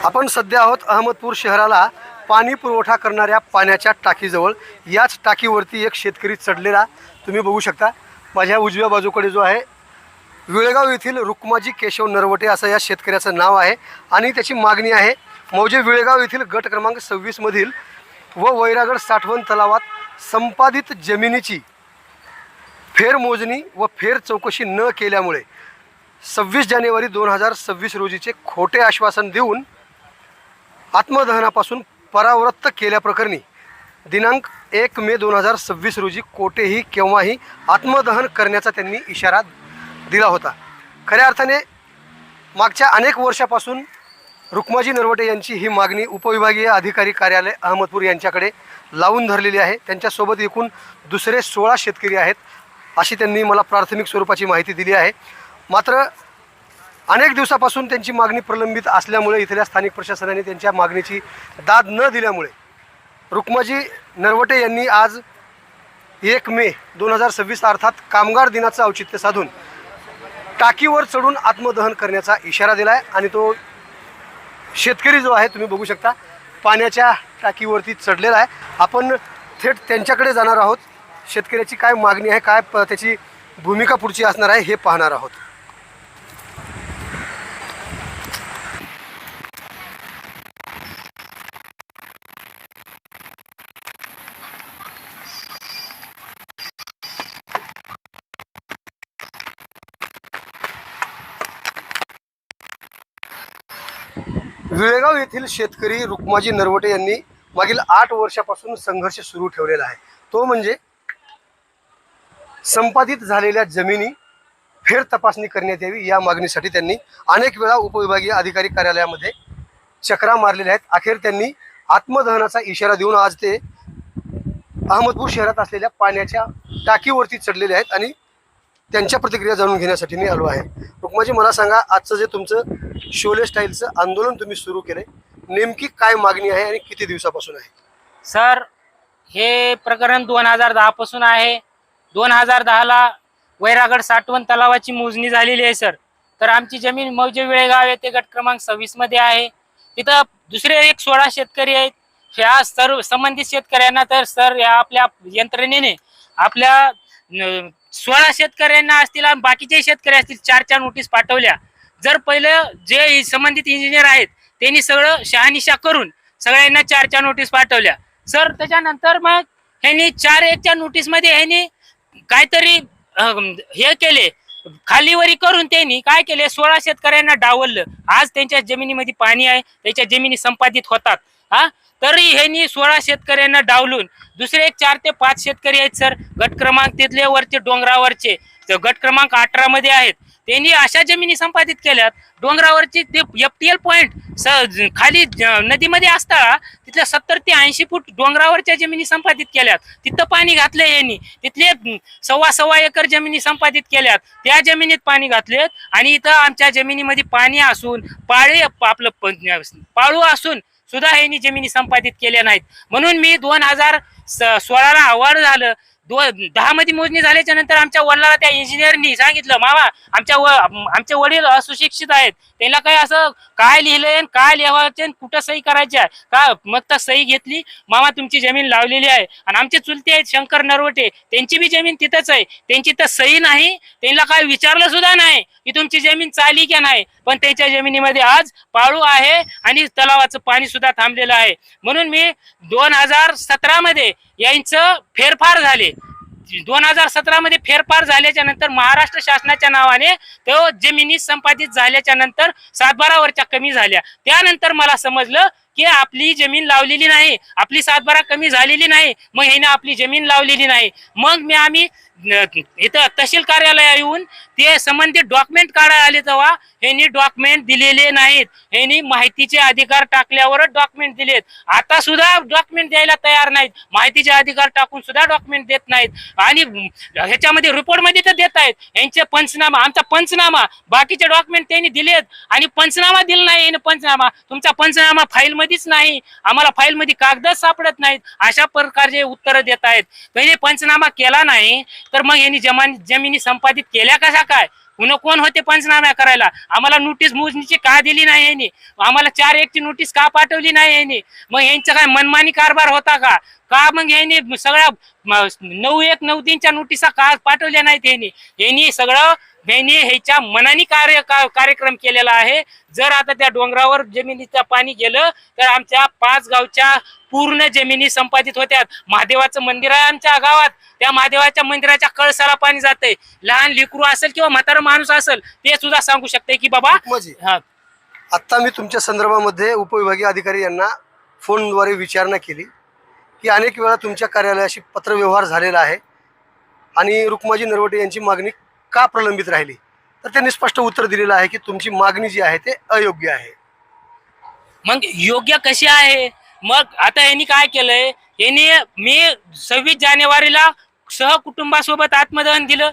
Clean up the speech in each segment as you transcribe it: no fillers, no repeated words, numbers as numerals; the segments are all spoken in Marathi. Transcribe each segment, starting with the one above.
आपण सध्या आहोत अहमदपूर शहराला पाणी पुरवठा करणाऱ्या पाण्याच्या टाकीजवळ। याच टाकीवरती एक शेतकरी चढलेला तुम्ही बघू शकता। माझ्या उजव्या बाजूकडे जो आहे विळेगाव येथील रुक्माजी केशव नरवटे असं या शेतकऱ्याचं नाव आहे आणि त्याची मागणी आहे मौजे विळेगाव येथील गट क्रमांक 26 मधील व वैरागड साठवण तलावात संपादित जमिनीची फेरमोजणी व फेर चौकशी न केल्यामुळे 26 जानेवारी 2026 रोजीचे खोटे आश्वासन देऊन आत्मदहनापासून परावृत्त केल्याप्रकरणी दिनांक 1 मे 2026 रोजी कोठेही केव्हाही आत्मदहन करण्याचा त्यांनी इशारा दिला होता। खऱ्या अर्थाने मागच्या अनेक वर्षापासून रुक्माजी नरवटे यांची ही मागणी उपविभागीय अधिकारी कार्यालय अहमदपूर यांच्याकडे लावून धरलेली आहे। त्यांच्यासोबत एकूण दुसरे 16 शेतकरी आहेत अशी त्यांनी मला प्राथमिक स्वरूपाची माहिती दिली आहे। मात्र अनेक दिवसापासून त्यांची मागणी प्रलंबित असल्यामुळे इथल्या स्थानिक प्रशासनाने त्यांच्या मागणीची दाद न दिल्यामुळे रुक्माजी नरवटे यांनी आज 1 मे 2026 अर्थात कामगार दिनाचं औचित्य साधून टाकीवर चढून आत्मदहन करण्याचा इशारा दिला आहे। आणि तो शेतकरी जो आहे तुम्ही बघू शकता पाण्याच्या टाकीवरती चढलेला आहे। आपण थेट त्यांच्याकडे जाणार आहोत। शेतकऱ्याची काय मागणी आहे, काय त्याची भूमिका पुढची असणार आहे हे पाहणार आहोत। विळेगाव येथील शेतकरी रुक्माजी नरवटे यांनी मागील 8 वर्षापासून संघर्ष सुरू ठेवलेला आहे। तो म्हणजे संपादित झालेल्या जमिनी फेर तपासणी करण्यात यावी या मागणीसाठी त्यांनी अनेक वेळा उपविभागीय अधिकारी कार्यालयामध्ये चक्रा मारलेल्या आहेत। अखेर त्यांनी आत्मदहनाचा इशारा देऊन आज ते अहमदपूर शहरात असलेल्या पाण्याच्या टाकीवरती चढलेले आहेत आणि त्यांच्या प्रतिक्रिया जाणून घेण्यासाठी मी आलो आहे। रुक्माजी, मला सांगा, आजचं जे तुमचं शोले स्टाईलचं आंदोलन तुम्ही सुरू केलंय, नेमकी काय मागणी आहे आणि किती दिवसापासून आहे? सर, हे प्रकरण 2010 पासून आहे। 2010ला वैरागड साठवण तलावाची मोजणी झालेली आहे सर। तर आमची जमीन मौजे विळेगाव येथे गट क्रमांक 26 मध्ये आहे। तिथं दुसरे एक 16 शेतकरी आहेत। ह्या सर्व संबंधित शेतकऱ्यांना तर सर या आपल्या यंत्रणेने आपल्या 16 शेतकऱ्यांना असतील आणि बाकीचे शेतकरी असतील 4 नोटीस पाठवल्या। जर पहिलं जे संबंधित इंजिनियर आहेत त्यांनी सगळं शहानिशा करून सगळ्यांना 4 नोटीस पाठवल्या सर। त्याच्यानंतर मग ह्यांनी 4-1च्या नोटीस मध्ये ह्यांनी काहीतरी हे केले, खालीवरी करून त्यांनी काय केले, 16 शेतकऱ्यांना डावललं। आज त्यांच्या जमिनीमध्ये पाणी आहे, त्यांच्या जमिनी संपादित होतात हा, तरी ह्यांनी 16 शेतकऱ्यांना डावलून दुसरे एक 4 ते 5 शेतकरी आहेत सर, गट क्रमांक तिथले वरचे डोंगरावरचे गट क्रमांक 18 मध्ये आहेत। त्यांनी अशा जमिनी संपादित केल्यात डोंगरावरची ते FTL पॉइंट खाली नदीमध्ये असता तिथल्या 70 ते 80 फूट डोंगरावरच्या जमिनी संपादित केल्यात। तिथं पाणी घातलंय यांनी, तिथले सव्वा एकर जमिनी संपादित केल्यात, त्या जमिनीत पाणी घातलेत। आणि इथं आमच्या जमिनीमध्ये पाणी असून पाळू असून सुद्धा यांनी जमिनी संपादित केल्या नाहीत। म्हणून मी 2016ला अवॉर्ड झालं, 10 मध्ये मोजणी झाल्याच्या नंतर आमच्या वडिलांना त्या इंजिनियरनी सांगितलं, मामा आमचे वडील असुशिक्षित आहेत, त्यांना काय असं काय लिहिलंय, काय लिहायचं, कुठं सही करायची आहे का? मग तर सही घेतली, मामा तुमची जमीन लावलेली आहे। आणि आमचे चुलते आहेत शंकर नरवटे, त्यांची बी जमीन तिथंच आहे, त्यांची तर सही नाही, त्यांना काय विचारलं सुद्धा नाही की तुमची जमीन चाली की नाही। पण त्यांच्या जमिनीमध्ये आज पाळू आहे आणि तलावाचं पाणी सुद्धा थांबलेलं आहे। म्हणून मी 2017 मध्ये यांचं फेरफार झाले। 2017 मध्ये फेरफार झाल्याच्या नंतर महाराष्ट्र शासनाच्या नावाने तो जमिनी संपादित झाल्याच्या नंतर 7-12 वर्षा कमी झाल्या। त्यानंतर मला समजलं की आपली जमीन लावलेली नाही, आपली 7-12 कमी झालेली नाही, मग ह्याने आपली जमीन लावलेली नाही। मग आम्ही इथं तहसील कार्यालय येऊन ते संबंधित डॉक्युमेंट काढायला आले, तेव्हा ह्यांनी डॉक्युमेंट दिलेले नाहीत। ह्यांनी माहितीचे अधिकार टाकल्यावरच डॉक्युमेंट दिलेत, आता सुद्धा डॉक्युमेंट द्यायला तयार नाहीत, माहितीचे अधिकार टाकून सुद्धा डॉक्युमेंट देत नाहीत। आणि ह्याच्यामध्ये रिपोर्ट मध्ये तर देत आहेत यांचे पंचनामा, आमचा पंचनामा, बाकीचे डॉक्युमेंट त्यांनी दिलेत आणि पंचनामा दिला नाही। पंचनामा, तुमचा पंचनामा फाईल मध्येच नाही, आम्हाला फाईल मध्ये कागदच सापडत नाहीत, अशा प्रकारचे उत्तर देत आहेत। त्यांनी पंचनामा केला नाही तर मग यांनी जमिनी संपादित केल्या कशा काय? पुन्हा कोण होते पंचनामा करायला? आम्हाला नोटीस मोजणीची का दिली नाही यांनी? आम्हाला 4-1 ची नोटीस का पाठवली नाही यांनी? मग यांचा काय मनमानी कारभार होता का? का मग यांनी सगळ्या 9-1 9-3च्या नोटिसा का पाठवल्या नाहीत यांनी सगळं ह्याच्या मनानी कार्यक्रम केलेला आहे. जर आता त्या डोंगरावर जमिनीचं पाणी गेलं तर आमच्या 5 गावच्या पूर्ण जमिनी संपादित होत्यात. महादेवाचं मंदिर आहे आमच्या गावात, त्या महादेवाच्या मंदिराच्या कळसाला पाणी जाते. लहान लेकरू असेल किंवा म्हातारा माणूस असेल ते सुद्धा सांगू शकते की बाबा. हा, आता मी तुमच्या संदर्भामध्ये उपविभागीय अधिकारी यांना फोनद्वारे विचारणा केली की अनेक वेळा तुमच्या कार्यालयाशी पत्रव्यवहार झालेला आहे आणि रुक्माजी नरवटे यांची मागणी का प्रलंबित राहिली, तर त्यांनी स्पष्ट उत्तर दिलेलं आहे की तुमची मागणी जी आहे ते अयोग्य आहे. मग योग्य कशी आहे? मग आता यांनी काय केलंय? मी 26 जानेवारीला सहकुटुंबासोबत आत्मदहन दिलं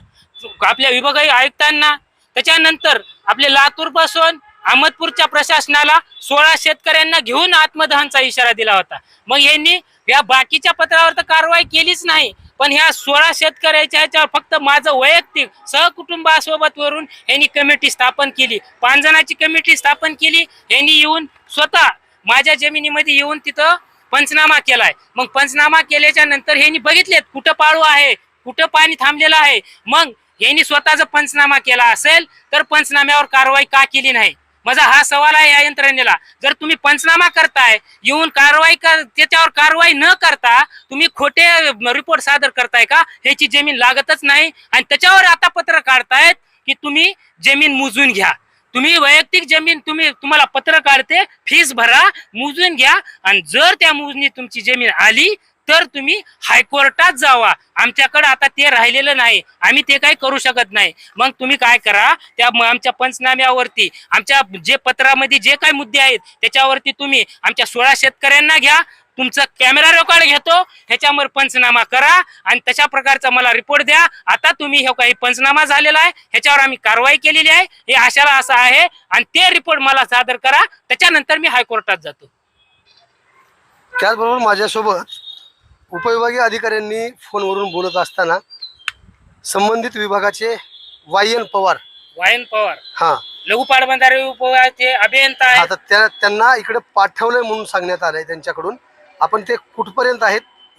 आपल्या विभागीय आयुक्तांना. त्याच्यानंतर आपले लातूर पासून अहमदपूरच्या प्रशासनाला 16 शेतकऱ्यांना घेऊन आत्मदहनचा इशारा दिला होता. मग यांनी या बाकीच्या पत्रावर तर कारवाई केलीच नाही, पण ह्या 16 शेतकऱ्याच्या ह्याच्यावर फक्त माझं वैयक्तिक सहकुटुंबासोबत वरून यांनी कमिटी स्थापन केली. 5 जणांची कमिटी स्थापन केली. यांनी येऊन स्वतः माझ्या जमिनीमध्ये येऊन तिथं पंचनामा केलाय. मग पंचनामा केल्याच्या नंतर यांनी बघितलेत कुठं पाळू आहे, कुठं पाणी थांबलेलं आहे. मग यांनी स्वतःचा पंचनामा केला असेल तर पंचनाम्यावर कारवाई का केली नाही? माझा हा सवाल आहे या यंत्रणेला. जर तुम्ही पंचनामा करताय, येऊन त्याच्यावर कारवाई न करता तुम्ही खोटे रिपोर्ट सादर करताय का? ह्याची जमीन लागतच नाही आणि त्याच्यावर आता पत्र काढतायत की तुम्ही जमीन मोजून घ्या. तुम्ही वैयक्तिक जमीन तुम्हाला पत्र काढते, फीस भरा, मोजून घ्या आणि जर त्या मोजणी तुमची जमीन आली तर तुम्ही हायकोर्टात जावा. आमच्याकडे आता ते राहिलेलं नाही, आम्ही ते काही करू शकत नाही. मग तुम्ही काय करा, त्या आमच्या पंचनाम्यावरती आमच्या जे पत्रामध्ये जे काही मुद्दे आहेत त्याच्यावरती तुम्ही आमच्या 16 शेतकऱ्यांना घ्या, तुमचा कॅमेरा रेकॉर्ड घेतो, ह्याच्यावर पंचनामा करा आणि तशा प्रकारचा मला रिपोर्ट द्या. आता तुम्ही हे काही पंचनामा झालेला आहे, ह्याच्यावर आम्ही कारवाई केलेली आहे, हे आशाला असं आहे आणि ते रिपोर्ट मला सादर करा. त्याच्यानंतर मी हायकोर्टात जातो. त्याचबरोबर माझ्यासोबत उपविभागीय अधिकाऱ्यांनी फोनवरून बोलत असताना संबंधित विभागाचे वायन पवार हा लघु पाटबंधारे विभागाचे अभियंता आहेत. आता त्यांना इकडे पाठवलंय म्हणून सांगण्यात आलंय त्यांच्याकडून. आपण ते कुठपर्यंत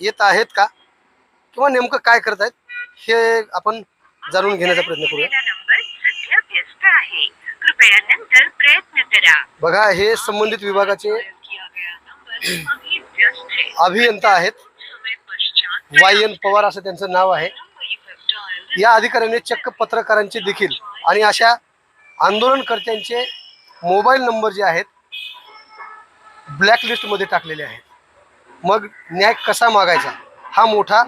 येत आहेत का किंवा नेमकं काय करतायत हे आपण जाणून घेण्याचा प्रयत्न करूया. बघा, हे संबंधित विभागाचे अभियंता आहेत, वायन पवार असं त्यांचं नाव आहे. या अधिकाऱ्याने चक्क पत्रकारांचे देखील आणि अशा आंदोलनकर्त्यांचे मोबाईल नंबर जे आहेत ब्लॅकलिस्ट मध्ये टाकलेले आहेत. मग न्याय कसा मागायचा हा मोठा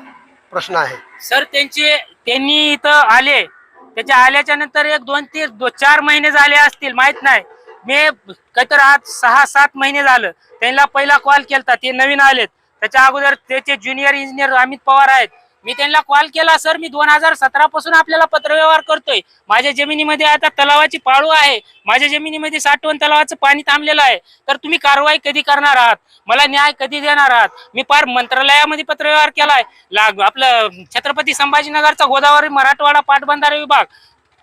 प्रश्न आहे. सर त्यांनी इथं आले, त्याच्या आल्याच्या नंतर 1-2-3-4 महिने झाले असतील, माहित नाही. मी काहीतरी आज 6-7 महिने झालं त्यांना पहिला कॉल केलता. ते नवीन आलेत, त्याच्या अगोदर त्याचे ज्युनियर इंजिनियर अमित पवार आहेत. मी त्यांना कॉल केला, सर मी 2017 पासून आपल्याला पत्रव्यवहार करतोय. माझ्या जमिनीमध्ये आता तलावाची पाळू आहे, माझ्या जमिनीमध्ये साठवण तलावाचं पाणी थांबलेलं आहे. तर तुम्ही कारवाई कधी करणार आहात? मला न्याय कधी देणार आहात? मी फार मंत्रालयामध्ये पत्रव्यवहार केलाय. आपलं छत्रपती संभाजीनगरचा गोदावरी मराठवाडा पाटबंधारे विभाग,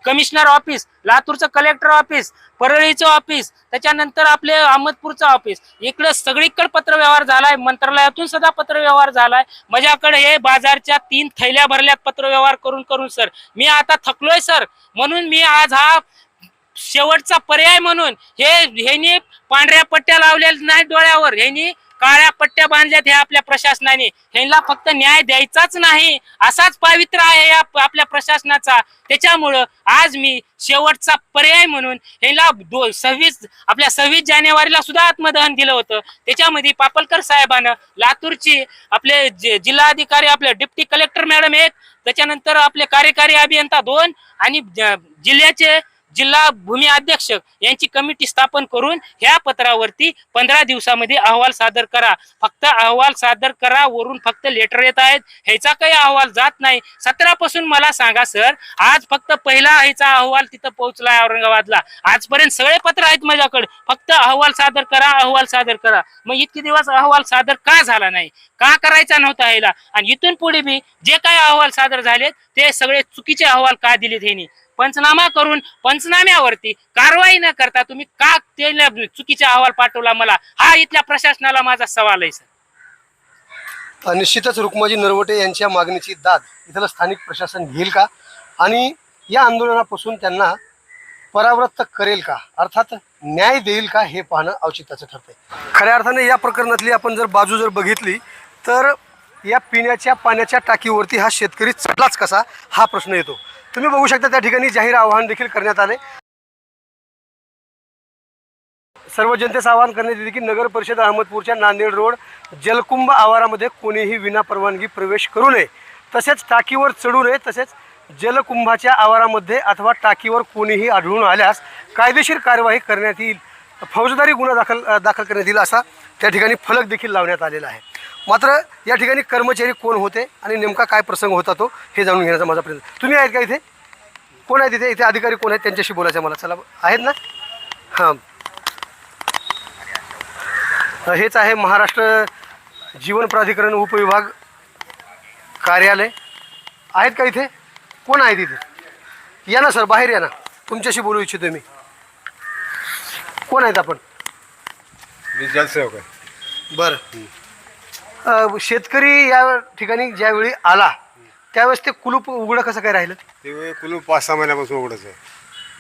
कमिशनर ऑफिस, लातूरचं कलेक्टर ऑफिस, परळीचं ऑफिस, त्याच्यानंतर आपले अहमदपूरचं ऑफिस, इकडे सगळीकडे पत्रव्यवहार झालाय. मंत्रालयातून सुद्धा पत्रव्यवहार झालाय. माझ्याकडे हे बाजारच्या 3 थैल्या भरल्यात पत्रव्यवहार करून सर. मी आता थकलोय सर, म्हणून मी आज हा शेवटचा पर्याय म्हणून ह्यांनी पांढऱ्या पट्ट्या लावलेल्या नाही डोळ्यावर, ह्यांनी काळ्या पट्ट्या बांधल्यात हे आपल्या प्रशासनाने. ह्यांना फक्त न्याय द्यायचाच नाही असाच पावित्र्य आहे आपल्या प्रशासनाचा. त्याच्यामुळं आज मी शेवटचा पर्याय म्हणून ह्यांना 26 जानेवारीला सुद्धा आत्मदहन दिलं होतं. त्याच्यामध्ये पापलकर साहेबांना, लातूरची आपले जिल्हाधिकारी आपले डिप्टी कलेक्टर मॅडम 1, त्याच्यानंतर आपले कार्यकारी अभियंता 2 आणि जिल्ह्याचे जिल्हा भूमी अध्यक्ष यांची कमिटी स्थापन करून ह्या पत्रावरती 15 दिवसामध्ये अहवाल सादर करा. फक्त अहवाल सादर करा, वरून फक्त लेटर येत आहेत, ह्याचा काही अहवाल जात नाही. 17 पासून मला सांगा सर, आज फक्त पहिला ह्याचा अहवाल तिथं पोहोचलाय औरंगाबादला. आजपर्यंत सगळे पत्र आहेत माझ्याकडे, फक्त अहवाल सादर करा, अहवाल सादर करा. मग इतके दिवस अहवाल सादर का झाला नाही, का करायचा नव्हता ह्याला? आणि इथून पुढे बी जे काही अहवाल सादर झालेत ते सगळे चुकीचे अहवाल का दिलेत ह्यांनी? पंचनामा करून पंचनाम्यावरती कारवाई न करता तुम्ही का त्याला चुकीचा अहवाल पाठवला मला, हा इथल्या प्रशासनाला माझा सवाल आहे सर. निश्चितच रुक्माजी नरवटे यांच्या मागणीची दाद इथलं स्थानिक प्रशासन घेईल का आणि या आंदोलनापासून त्यांना परावृत्त करेल का, अर्थात न्याय देईल का, हे पाहणं औचित्याचं ठरतंय. खऱ्या अर्थाने या प्रकरणातली आपण जर बाजू जर बघितली तर या पिण्याच्या पाण्याच्या टाकीवरती हा शेतकरी चढलाच कसा, हा प्रश्न येतो. तुम्ही बघू शकता त्या ठिकाणी जाहीर आवाहन देखील करण्यात आले. सर्व जनतेचं आवाहन करण्यात येते की नगर परिषद अहमदपूरच्या नांदेड रोड जलकुंभ आवारामध्ये कोणीही विना परवानगी प्रवेश करू नये, तसेच टाकीवर चढू नये, तसेच जलकुंभाच्या आवारामध्ये अथवा टाकीवर कोणीही आढळून आल्यास कायदेशीर कार्यवाही करण्यात येईल, फौजदारी गुन्हा दाखल करण्यात येईल असा त्या ठिकाणी फलक देखील लावण्यात आलेला आहे. मात्र या ठिकाणी कर्मचारी कोण होते आणि नेमका काय प्रसंग होता तो हे जाणून घेण्याचा माझा प्रयत्न. तुम्ही आहेत का इथे? कोण आहेत इथे अधिकारी कोण आहेत त्यांच्याशी बोलायचं आहे मला. चला आहेत ना. हां, हेच आहे महाराष्ट्र जीवन प्राधिकरण उपविभाग कार्यालय. आहेत का इथे? कोण आहेत इथे? या ना सर, बाहेर या ना, तुमच्याशी बोलू इच्छितो मी. कोण आहेत आपण? मी जलसेवक आहे. बरं, शेतकरी या ठिकाणी ज्यावेळी आला त्यावेळेस ते कुलूप उघडं कसं काय राहिलं? ते कुलूप 5-6 महिन्यापासून उघडच आहे.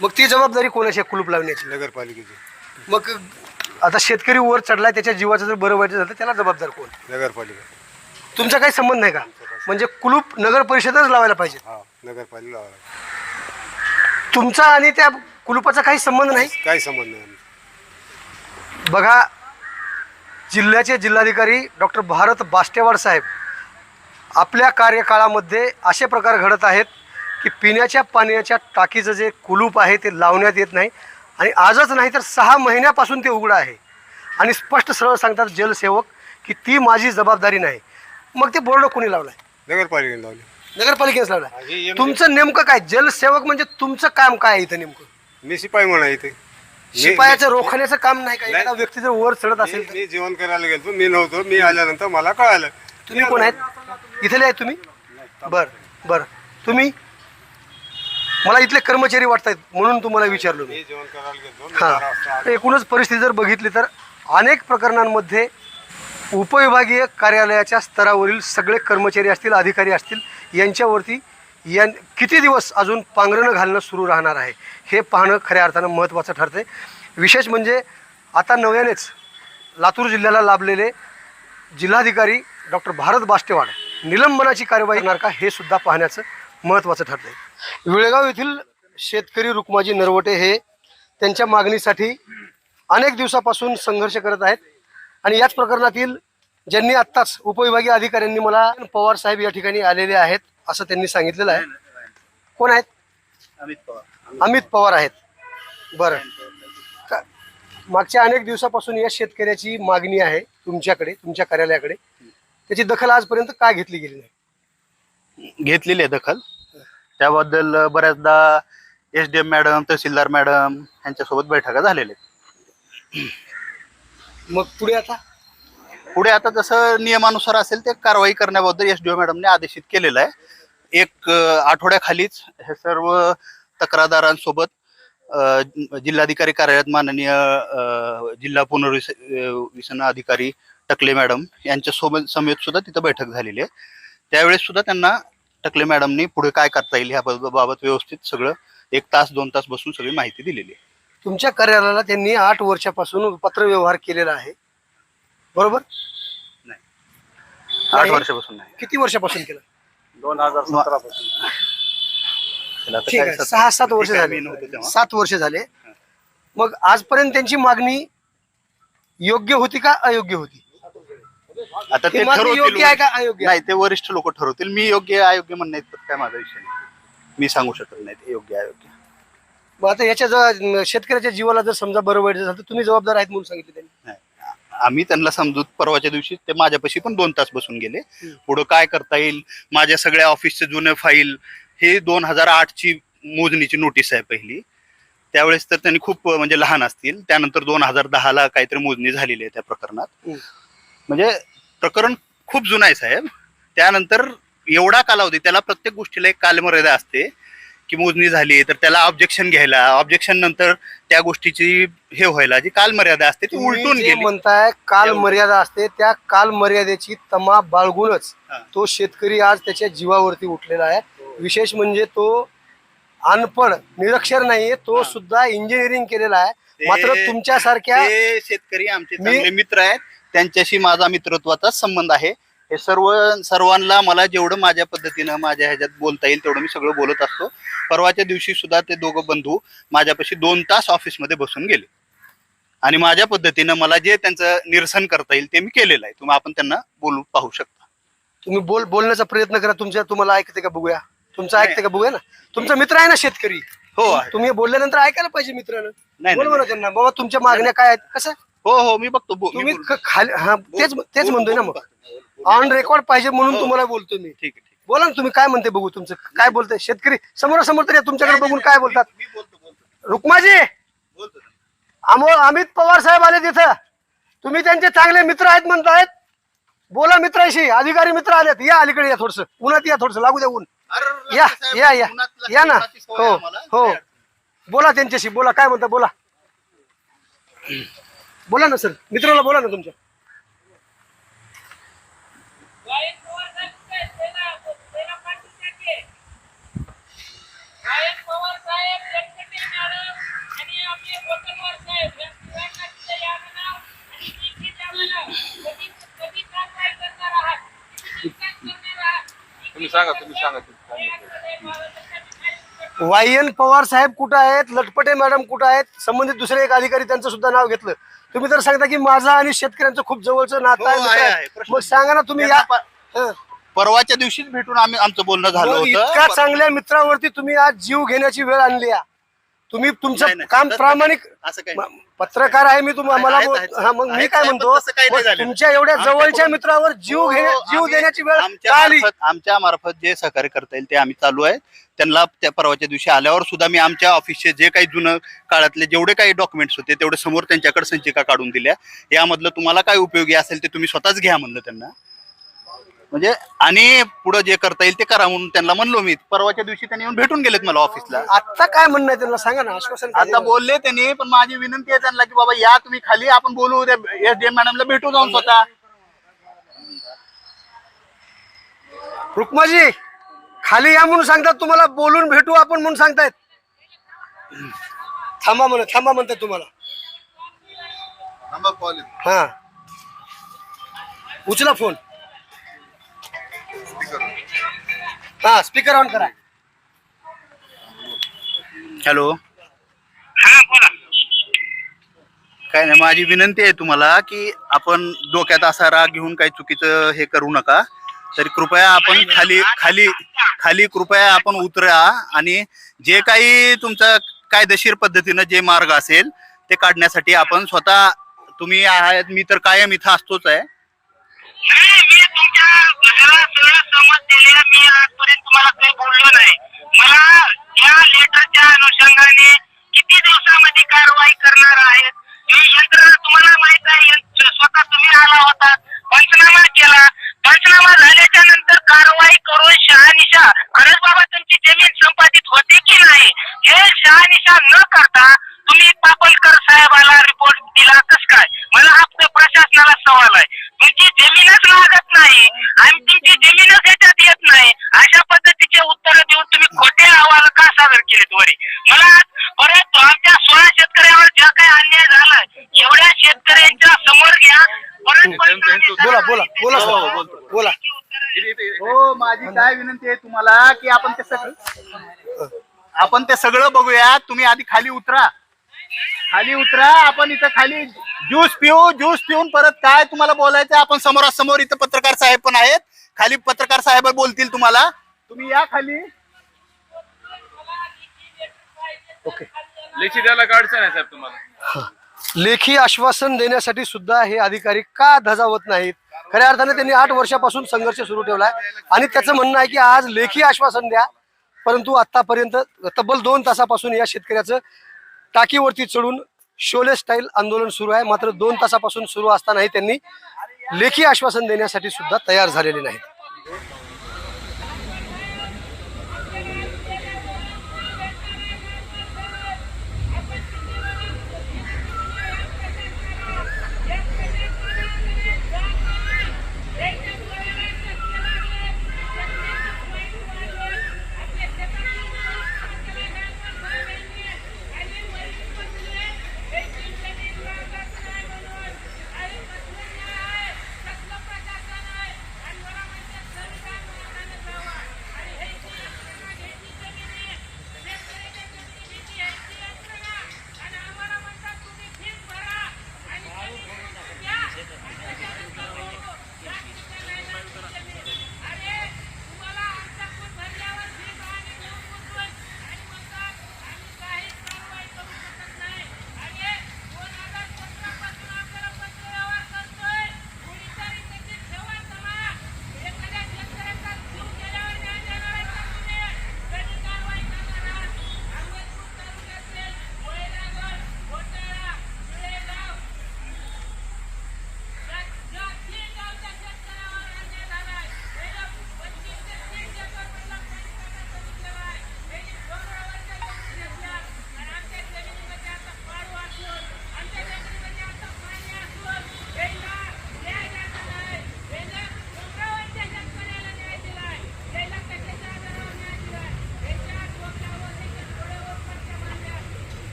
मग ती जबाबदारी कोणाची आहे कुलूप लावण्याची? नगरपालिकेची. मग आता शेतकरी वर चढलाय, त्याच्या जीवाचं जर बरं वाईट झालं तर त्याला जबाबदार कोण? नगरपालिका. तुमचा काही संबंध नाही का? म्हणजे कुलूप नगर परिषदच लावायला पाहिजे. हा, नगरपालिका लावायला. तुमचा आणि त्या कुलूपाचा काही संबंध नाही? काही संबंध नाही. बघा, जिल्ह्याचे जिल्हाधिकारी डॉक्टर भारत बास्टेवाड साहेब आपल्या कार्यकाळामध्ये असे प्रकार घडत आहेत की पिण्याच्या पाण्याच्या टाकीचं जे कुलूप आहे ते लावण्यात येत नाही आणि आजच नाही तर 6 महिन्यापासून ते उघडं आहे आणि स्पष्ट सरळ सांगतात जलसेवक की ती माझी जबाबदारी नाही. मग ते बोर्ड कोणी लावलाय? नगरपालिकेने लावली. नगरपालिकेनेच लावलाय. तुमचं नेमकं काय? जलसेवक म्हणजे तुमचं काम काय आहे इथं नेमकं? मी शिपाई म्हणा इथे. शिपायाचं रोखण्याचं काम नाही का? एखादा व्यक्ती जर वर चढत असेल तर? मी जेवण करायला गेलो, मी नव्हतो. मी आल्यानंतर मला कळालं. तुम्ही कोण आहेत? इथले आहेत तुम्ही? बरं बरं. तुम्ही? मला इथले कर्मचारी वाटतायत म्हणून तुम्हाला विचारलो मी. मी जेवण करायला गेलो. हां, एकूणच परिस्थिती जर बघितली तर अनेक प्रकरणांमध्ये उपविभागीय कार्यालयाच्या स्तरावरील सगळे कर्मचारी असतील, अधिकारी असतील, यांच्यावरती किती दिवस अजून पांघरणं घालणं सुरू राहणार आहे हे पाहणं खऱ्या अर्थानं महत्त्वाचं ठरते. विशेष म्हणजे आता नव्यानेच लातूर जिल्ह्याला लाभलेले जिल्हाधिकारी डॉक्टर भारत बास्टेवाड निलंबनाची कार्यवाही करणार का हे सुद्धा पाहण्याचं महत्त्वाचं ठरतंय. विळगाव येथील शेतकरी रुक्माजी नरवटे हे त्यांच्या मागणीसाठी अनेक दिवसापासून संघर्ष करत आहेत आणि याच प्रकरणातील ज्यांनी आत्ताच उपविभागीय अधिकाऱ्यांनी मला पवार साहेब या ठिकाणी आलेले आहेत असं त्यांनी सांगितलेलं आहे. कोण आहेत? अमित पवार आहेत. बरं, मागच्या अनेक दिवसापासून या शेतकऱ्याची मागणी आहे तुमच्याकडे, तुमच्या कार्यालयाकडे. त्याची दखल आजपर्यंत का घेतली गेली नाही? घेतलेली आहे दखल. त्याबद्दल बऱ्याचदा SDM मॅडम, तहसीलदार मॅडम यांच्यासोबत बैठका झालेल्या आहेत. मग पुढे आता जसं नियमानुसार असेल ते कारवाई करण्याबद्दल SDO मॅडमने आदेशित केलेलं आहे. एक आठवड्याखालीच हे सर्व तक्रारदारांसोबत जिल्हाधिकारी कार्यालयात माननीय जिल्हा पुनर्वसन अधिकारी टकले मॅडम यांच्यासोबत समेत सुद्धा तिथं बैठक झालेली आहे. त्यावेळेस सुद्धा त्यांना टकले मॅडमनी पुढे काय करता येईल ह्या बाबत व्यवस्थित सगळं 1 तास 2 तास बसून सगळी माहिती दिलेली आहे. तुमच्या कार्यालयाला त्यांनी 8 वर्षापासून पत्रव्यवहार केलेला आहे, बरोबर? नाही, 8 वर्षापासून नाही. किती वर्षापासून केलं? 2017 पासून. ठीक आहे, 6-7 वर्ष झाले. 7 वर्ष झाले. मग आजपर्यंत त्यांची मागणी योग्य होती का अयोग्य होती? आता ते योग्य आहे का अयोग्य? नाही, ते वरिष्ठ लोक ठरवतील. मी योग्य अयोग्य म्हणण्यात काय माझा विषय नाही. मी सांगू शकत नाही ते योग्य अयोग्य. मग आता याच्या जर शेतकऱ्याच्या जीवाला जर समजा बरं वाईट झालं तर तुम्ही जबाबदार आहेत म्हणून सांगितलं त्यांनी? आम्ही त्यांना समजूत परवाच्या दिवशी ते माझ्यापाशी पण 2 तास बसून गेले. पुढं काय करता येईल, माझ्या सगळ्या ऑफिसचे जुने फाईल, हे 2008ची मोजणीची नोटीस आहे पहिली. त्यावेळेस तर त्यांनी खूप म्हणजे लहान असतील. त्यानंतर 2010ला काहीतरी मोजणी झालेली आहे त्या प्रकरणात. म्हणजे प्रकरण खूप जुनं आहे साहेब. त्यानंतर एवढा कालावधी, त्याला प्रत्येक गोष्टीला एक कालमर्यादा असते की मोजणी झाली तर त्याला ऑब्जेक्शन घ्यायला, ऑब्जेक्शन नंतर त्या गोष्टीची हे व्हायला जी कालमर्यादा असते ती उलटून तुम्ही जे गेली. म्हणताय काल मर्यादा असते, त्या काल मर्यादेची तमा बाळगूनच हा. तो शेतकरी आज त्याच्या जीवावरती उठलेला आहे. विशेष म्हणजे तो अनपढ निरक्षर नाहीये, तो सुद्धा इंजिनिअरिंग केलेला आहे. मात्र तुमच्यासारख्या ते शेतकरी आमचे चांगले मित्र आहेत, त्यांच्याशी माझा मित्रत्वाचा संबंध आहे. हे सर्वांना मला जेवढं माझ्या पद्धतीनं माझ्या ह्याच्यात बोलता येईल तेवढं मी सगळं बोलत असतो. परवाच्या दिवशी सुद्धा ते दोघं बंधू माझ्यापाशी 2 तास ऑफिसमध्ये बसून गेले आणि माझ्या पद्धतीनं मला जे त्यांचं निरसन करता येईल ते मी केलेलं आहे. तुम्ही आपण त्यांना बोलू पाहू शकता. तुम्ही बोलण्याचा प्रयत्न करा. तुम्हाला ऐकते का बघूया, तुमचं ऐकते का बघूया ना. तुमचा मित्र आहे ना शेतकरी, हो आहे. तुम्ही बोलल्यानंतर ऐकायला पाहिजे मित्रानं. नाही, बोल म्हणा त्यांना, बाबा तुमच्या मागण्या काय आहेत, कसं हो मी बघतो. तुम्ही खाली तेच म्हणतोय ना, मग ऑन रेकॉर्ड पाहिजे म्हणून तुम्हाला बोलतोय मी. ठीक आहे. बोला ना, तुम्ही काय म्हणते बघू. तुमचं काय बोलतंय शेतकरी समोरासमोर तरी तुमच्याकडे बघून काय बोलतात. मी बोलतो. रुक्माजी, अमित पवार साहेब आले तिथं, तुम्ही त्यांचे चांगले मित्र आहेत म्हणतायत. बोला मित्राशी, अधिकारी मित्र आलेत. या अलीकडे या, थोडस उन्हात या, थोडस लागू द्या ऊन. या या या या ना. हो हो, बोला त्यांच्याशी, बोला काय म्हणता, बोला बोला ना सर, मित्राला बोला ना तुमच्या. YN पवार साहेब कुठं आहेत, लटपटे मॅडम कुठं आहेत, संबंधित दुसरे एक अधिकारी त्यांचं सुद्धा नाव घेतलं. तुम्ही तर सांगता की माझं आणि शेतकऱ्यांचं खूप जवळचं नातं हो, आहे, आहे. आहे. प्रश्न मग सांगा ना तुम्ही या. हं. परवाच्या दिवशीच भेटून आमचं बोलणं झालं मग होतं. इतक्या चांगल्या मित्रावरती तुम्ही आज जीव घेण्याची वेळ आणली आहे. तुम्ही तुमचं नाही, काम तसं प्रामाणिक असं काही नाही. पत्रकार आहे मी, मला आहेत, हा मग मी आहेत, काय आहेत, म्हणतो, तसं काही नाही झालेलं. तुमच्या एवढ्या आमच्याकडून- जवळच्या मित्रावर जीव आम्ही- देण्याची वेळ का आली. आमच्या मार्फत जे सहकार्य करता येईल ते आम्ही चालू आहे. त्यांना त्या परवाच्या दिवशी आल्यावर सुद्धा मी आमच्या ऑफिसचे जे काही जुनं काळातले जेवढे काही डॉक्युमेंट्स होते तेवढे समोर त्यांच्याकडे संचिका काढून दिल्या. यामधलं तुम्हाला काय उपयोगी असेल ते तुम्ही स्वतःच घ्या म्हणलं त्यांना. म्हणजे आणि पुढे जे करता येईल ते करा म्हणून त्यांना म्हणलो मी. परवाच्या दिवशी त्यांनी येऊन भेटून गेलेत मला ऑफिसला. आता काय म्हणणं आहे त्यांना सांगा ना, आश्वासन काय आता देणार? बोलले त्यांनी, पण माझी विनंती आहे त्यांना की बाबा या तुम्ही खाली, आपण बोलू उद्या SDM मॅडमला भेटू जाऊन स्वतः. रुक्माजी, खाली या म्हणून सांगतात, तुम्हाला बोलून भेटू आपण म्हणून सांगतायत. थांबा म्हणतात तुम्हाला. हा, उचला फोन. हा, स्पीकर ऑन करा. हॅलो, काय नाही, माझी विनंती आहे तुम्हाला की आपण डोक्यात असा राग घेऊन काही चुकीचं हे करू नका. तरी कृपया आपण खाली कृपया आपण उतरा आणि जे काही तुमचं कायदेशीर पद्धतीनं जे मार्ग असेल ते काढण्यासाठी आपण स्वतः, तुम्ही आहात, मी तर कायम इथं असतोच आहे. मी तुमच्या घराला सगळं समज दिले. मी आजपर्यंत तुम्हाला काही बोललो नाही. मला या लेटरच्या अनुषंगाने किती दिवसामध्ये कारवाई करणार आहेत ही यंत्रणा तुम्हाला माहित आहे. स्वतः तुम्ही आला होता, पंचनामा केला. पंचनामा झाल्याच्या नंतर कारवाई करून शहानिशा, खरंच बाबा तुमची जमीन संपादित होते की नाही हे शहानिशा न करता तुम्ही पापलकर साहेबाला रिपोर्ट दिला कस काय? मला हा प्रशासनाला सवाल आहे. तुमची जमीनच लागत नाही आणि तुमची जमीनच ह्याच्यात येत नाही, अशा पद्धतीचे उत्तर देऊन तुम्ही खोटे अहवाल का सादर केलेत? वरी मला परत आमच्या 16 शेतकऱ्यावर ज्या काही अन्याय झाला एवढ्या शेतकऱ्यांच्या समोर घ्या. बोला बोला बोला सर, बोला. हो, माझी काय विनंती आहे तुम्हाला की आपण ते सगळं बघूया. तुम्ही आधी खाली उतरा. आपण इथं खाली ज्यूस पिऊन परत काय तुम्हाला बोलायचं आपण समोरासमोर. इथं पत्रकार साहेब पण आहेत, खाली पत्रकार साहेब बोलतील तुम्हाला. तुम्ही या खाली. ओके, लेखी द्यायला काय अडचण आहे साहेब तुम्हाला? लेखी आश्वासन देण्यासाठी सुद्धा हे अधिकारी का धजावत नाहीत? खऱ्या अर्थाने त्यांनी 8 वर्षापासून संघर्ष सुरू ठेवलाय आणि त्याचं म्हणणं आहे की आज लेखी आश्वासन द्या. परंतु आतापर्यंत तब्बल 2 तासापासून या शेतकऱ्याचं टाकीवरती चढून शोले स्टाईल आंदोलन सुरू आहे. मात्र 2 तासापासून सुरू असतानाही त्यांनी लेखी आश्वासन देण्यासाठी सुद्धा तयार झालेले नाहीत.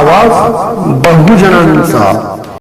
आवाज बहुजनांचा.